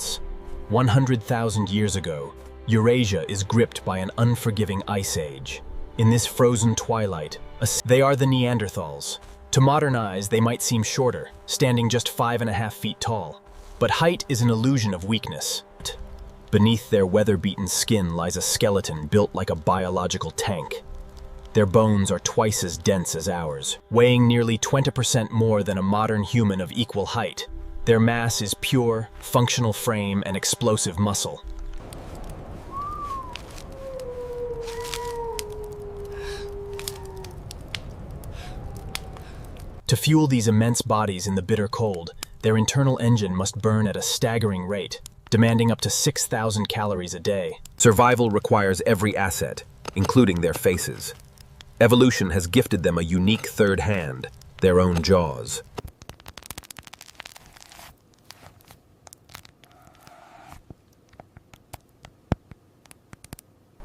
continents. 100,000 years ago, Eurasia is gripped by an unforgiving ice age. In this frozen twilight, they are the Neanderthals. To modern eyes, they might seem shorter, standing just 5.5 feet tall. But height is an illusion of weakness. Beneath their weather-beaten skin lies a skeleton built like a biological tank. Their bones are twice as dense as ours, weighing nearly 20% more than a modern human of equal height. Their mass is pure, functional frame and explosive muscle. To fuel these immense bodies in the bitter cold, their internal engine must burn at a staggering rate, demanding up to 6,000 calories a day. Survival requires every asset, including their faces. Evolution has gifted them a unique third hand, their own jaws.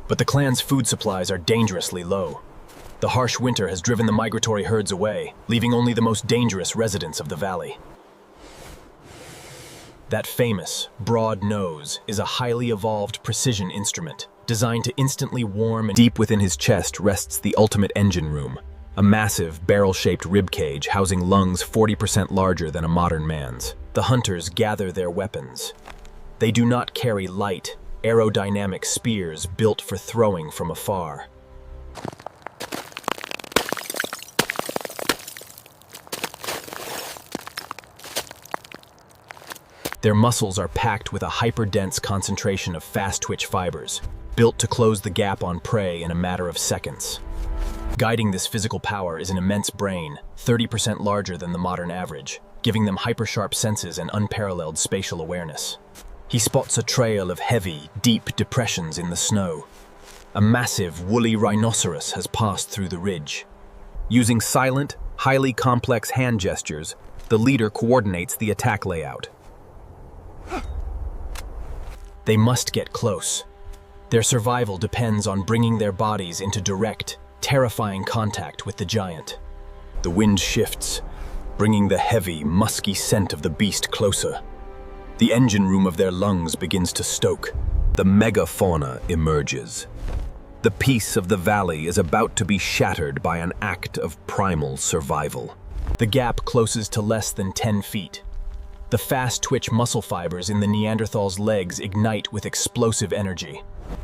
But the clan's food supplies are dangerously low. The harsh winter has driven the migratory herds away, leaving only the most dangerous residents of the valley. That famous, broad nose is a highly evolved precision instrument, designed to instantly warm and deep within his chest rests the ultimate engine room, a massive, barrel-shaped rib cage housing lungs 40% larger than a modern man's. The hunters gather their weapons. They do not carry light, aerodynamic spears built for throwing from afar. Their muscles are packed with a hyper-dense concentration of fast-twitch fibers, built to close the gap on prey in a matter of seconds. Guiding this physical power is an immense brain, 30% larger than the modern average, giving them hyper-sharp senses and unparalleled spatial awareness. He spots a trail of heavy, deep depressions in the snow. A massive woolly rhinoceros has passed through the ridge. Using silent, highly complex hand gestures, the leader coordinates the attack layout. They must get close. Their survival depends on bringing their bodies into direct, terrifying contact with the giant. The wind shifts, bringing the heavy, musky scent of the beast closer. The engine room of their lungs begins to stoke. The Megafauna emerges. The peace of the valley is about to be shattered by an act of primal survival. The gap closes to less than 10 feet. The fast-twitch muscle fibers in the Neanderthal's legs ignite with explosive energy.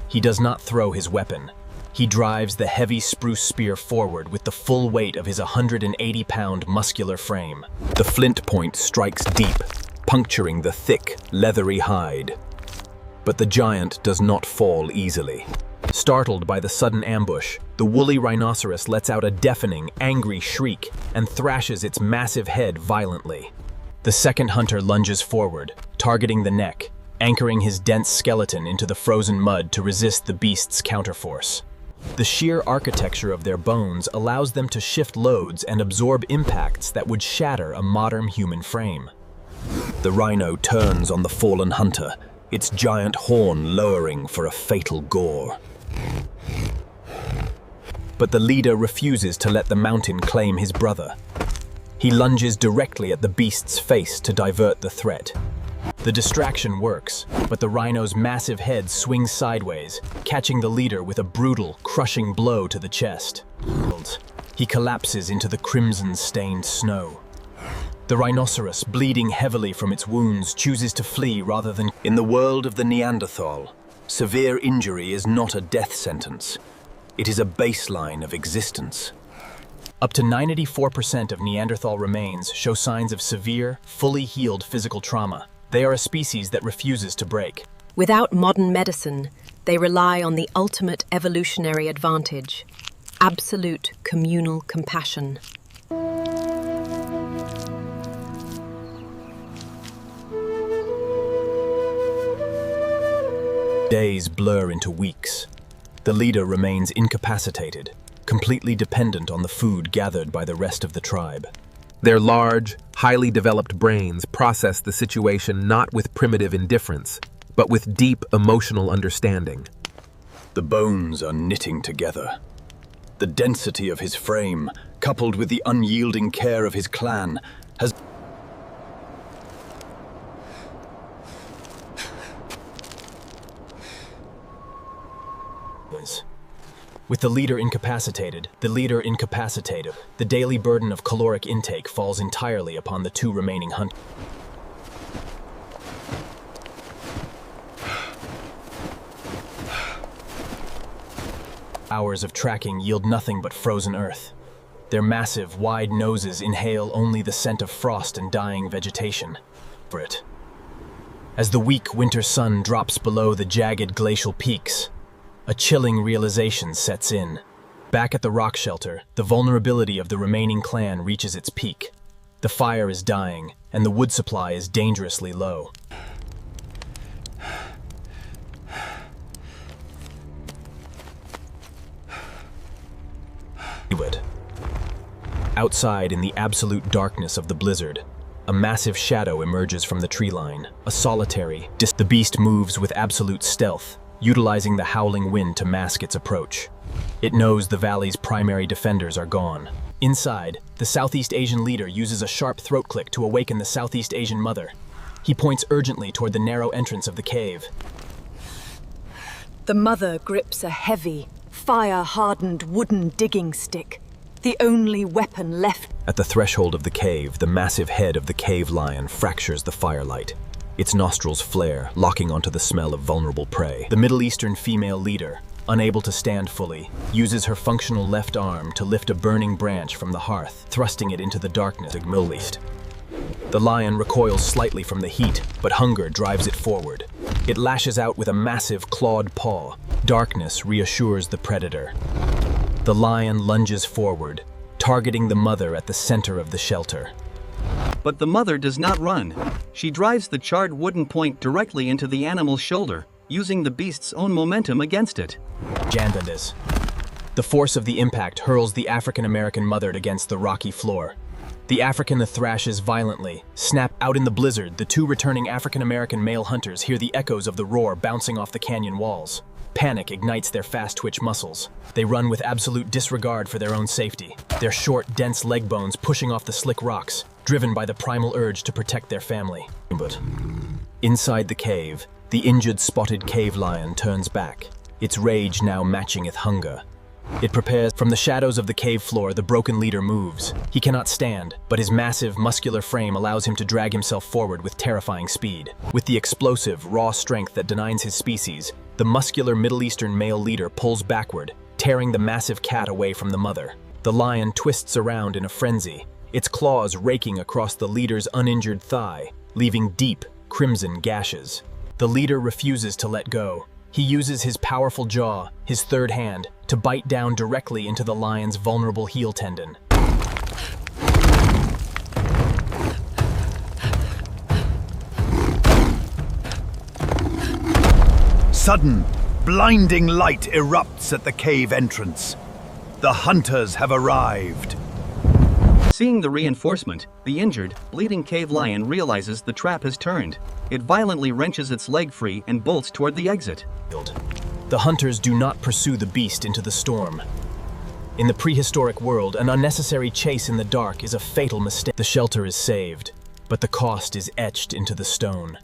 He does not throw his weapon. He drives the heavy spruce spear forward with the full weight of his 180-pound muscular frame. The flint point strikes deep, puncturing the thick, leathery hide. But the giant does not fall easily. Startled by the sudden ambush, the woolly rhinoceros lets out a deafening, angry shriek and thrashes its massive head violently. The second hunter lunges forward, targeting the neck, anchoring his dense skeleton into the frozen mud to resist the beast's counterforce. The sheer architecture of their bones allows them to shift loads and absorb impacts that would shatter a modern human frame. The rhino turns on the fallen hunter, its giant horn lowering for a fatal gore. But the leader refuses to let the mountain claim his brother. He lunges directly at the beast's face to divert the threat. The distraction works, but the rhino's massive head swings sideways, catching the leader with a brutal, crushing blow to the chest. He collapses into the crimson-stained snow. The rhinoceros, bleeding heavily from its wounds, chooses to flee rather than... In the world of the Neanderthal, severe injury is not a death sentence. It is a baseline of existence. Up to 94% of Neanderthal remains show signs of severe, fully healed physical trauma. They are a species that refuses to break. Without modern medicine, they rely on the ultimate evolutionary advantage: absolute communal compassion. Days blur into weeks. The leader remains incapacitated, completely dependent on the food gathered by the rest of the tribe. Their large, highly developed brains process the situation not with primitive indifference, but with deep emotional understanding. The bones are knitting together. The density of his frame, coupled with the unyielding care of his clan, has... With the leader incapacitated, the daily burden of caloric intake falls entirely upon the two remaining hunters. Hours of tracking yield nothing but frozen earth. Their massive, wide noses inhale only the scent of frost and dying vegetation. As the weak winter sun drops below the jagged glacial peaks, a chilling realization sets in. Back at the rock shelter, the vulnerability of the remaining clan reaches its peak. The fire is dying, and the wood supply is dangerously low. Outside, in the absolute darkness of the blizzard, a massive shadow emerges from the tree line. The beast moves with absolute stealth, utilizing the howling wind to mask its approach. It knows the valley's primary defenders are gone. Inside, the Southeast Asian leader uses a sharp throat click to awaken the Southeast Asian mother. He points urgently toward the narrow entrance of the cave. The mother grips a heavy, fire-hardened wooden digging stick, the only weapon left. At the threshold of the cave, the massive head of the cave lion fractures the firelight. Its nostrils flare, locking onto the smell of vulnerable prey. The Middle Eastern female leader, unable to stand fully, uses her functional left arm to lift a burning branch from the hearth, thrusting it into the darkness of the Middle East. The lion recoils slightly from the heat, but hunger drives it forward. It lashes out with a massive clawed paw. Darkness reassures the predator. The lion lunges forward, targeting the mother at the center of the shelter. But the mother does not run. She drives the charred wooden point directly into the animal's shoulder, using the beast's own momentum against it. The force of the impact hurls the African-American mother against the rocky floor. The African thrashes violently. Snap out in the blizzard, the two returning African-American male hunters hear the echoes of the roar bouncing off the canyon walls. Panic ignites their fast-twitch muscles. They run with absolute disregard for their own safety, their short, dense leg bones pushing off the slick rocks, driven by the primal urge to protect their family. But inside the cave, the injured spotted cave lion turns back, its rage now matching its hunger. It prepares. From the shadows of the cave floor, the broken leader moves. He cannot stand, but his massive, muscular frame allows him to drag himself forward with terrifying speed. With the explosive, raw strength that denies his species, the muscular Middle Eastern male leader pulls backward, tearing the massive cat away from the mother. The lion twists around in a frenzy, its claws raking across the leader's uninjured thigh, leaving deep, crimson gashes. The leader refuses to let go. He uses his powerful jaw, his third hand, to bite down directly into the lion's vulnerable heel tendon. Sudden, blinding light erupts at the cave entrance. The hunters have arrived. Seeing the reinforcement, the injured, bleeding cave lion realizes the trap has turned. It violently wrenches its leg free and bolts toward the exit. The hunters do not pursue the beast into the storm. In the prehistoric world, an unnecessary chase in the dark is a fatal mistake. The shelter is saved, but the cost is etched into the stone.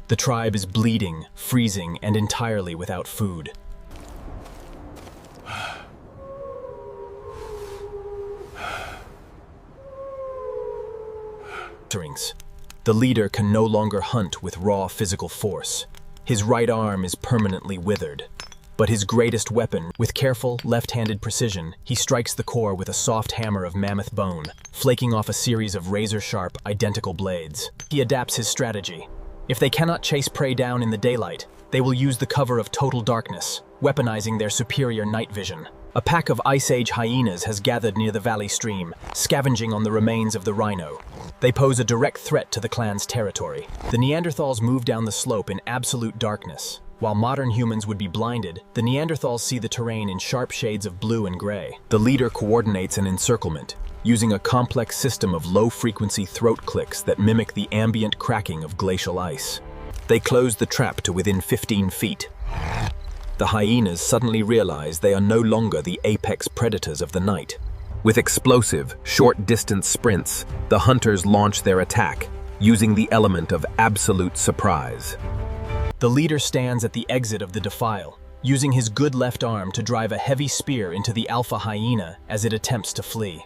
The tribe is bleeding, freezing, and entirely without food. The leader can no longer hunt with raw physical force. His right arm is permanently withered. But his greatest weapon, with careful, left-handed precision, he strikes the core with a soft hammer of mammoth bone, flaking off a series of razor-sharp, identical blades. He adapts his strategy. If they cannot chase prey down in the daylight, they will use the cover of total darkness, weaponizing their superior night vision. A pack of Ice Age hyenas has gathered near the valley stream, scavenging on the remains of the rhino. They pose a direct threat to the clan's territory. The Neanderthals move down the slope in absolute darkness. While modern humans would be blinded, the Neanderthals see the terrain in sharp shades of blue and gray. The leader coordinates an encirclement, using a complex system of low-frequency throat clicks that mimic the ambient cracking of glacial ice. They close the trap to within 15 feet. The hyenas suddenly realize they are no longer the apex predators of the night. With explosive, short-distance sprints, the hunters launch their attack, using the element of absolute surprise. The leader stands at the exit of the defile, using his good left arm to drive a heavy spear into the alpha hyena as it attempts to flee.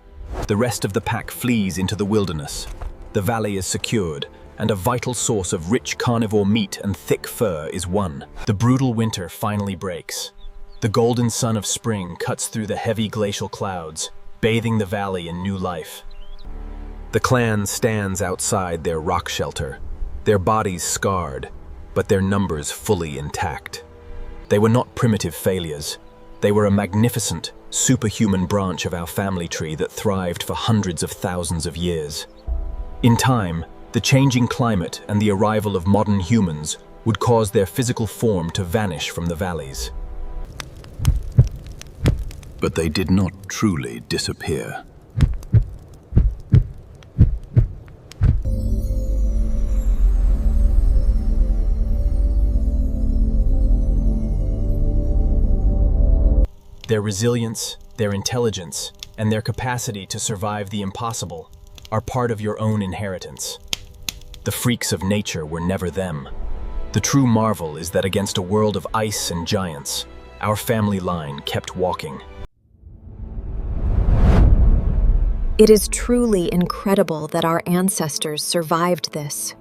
The rest of the pack flees into the wilderness. The valley is secured, and a vital source of rich carnivore meat and thick fur is won. The brutal winter finally breaks. The golden sun of spring cuts through the heavy glacial clouds, bathing the valley in new life. The clan stands outside their rock shelter, their bodies scarred, but their numbers fully intact. They were not primitive failures. They were a magnificent, superhuman branch of our family tree that thrived for hundreds of thousands of years. In time, the changing climate and the arrival of modern humans would cause their physical form to vanish from the valleys. But they did not truly disappear. Their resilience, their intelligence, and their capacity to survive the impossible are part of your own inheritance. The freaks of nature were never them. The true marvel is that against a world of ice and giants, our family line kept walking. It is truly incredible that our ancestors survived this.